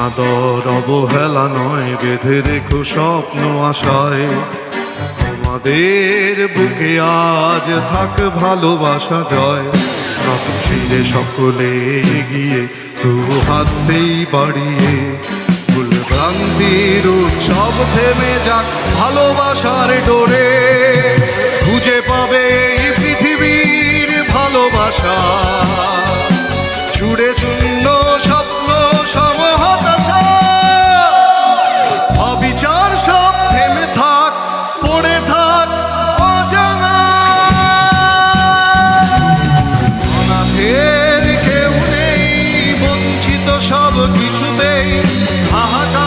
অনাদর অবহেলা নয়, বেঁধে রেখো স্বপ্ন আশায়। তোমাদের বুকে আজ থাক ভালোবাসা জয়। নত শিরে সকলে এগিয়ে দু হাতেই বাড়িয়ে, ভুল ভ্রান্তির উৎসব থেমে যাক ভালোবাসার ডোরে। খুঁজে পাবে এই পৃথিবীর ভালোবাসা, ছুড়ে শূন্য স্বপ্ন সম হতাশা। অবিচার সব থেমে থাক, পড়ে থাক অজানা। অনাথের কেউ নেই, বঞ্চিত সব কিছুতেই হাহাকার।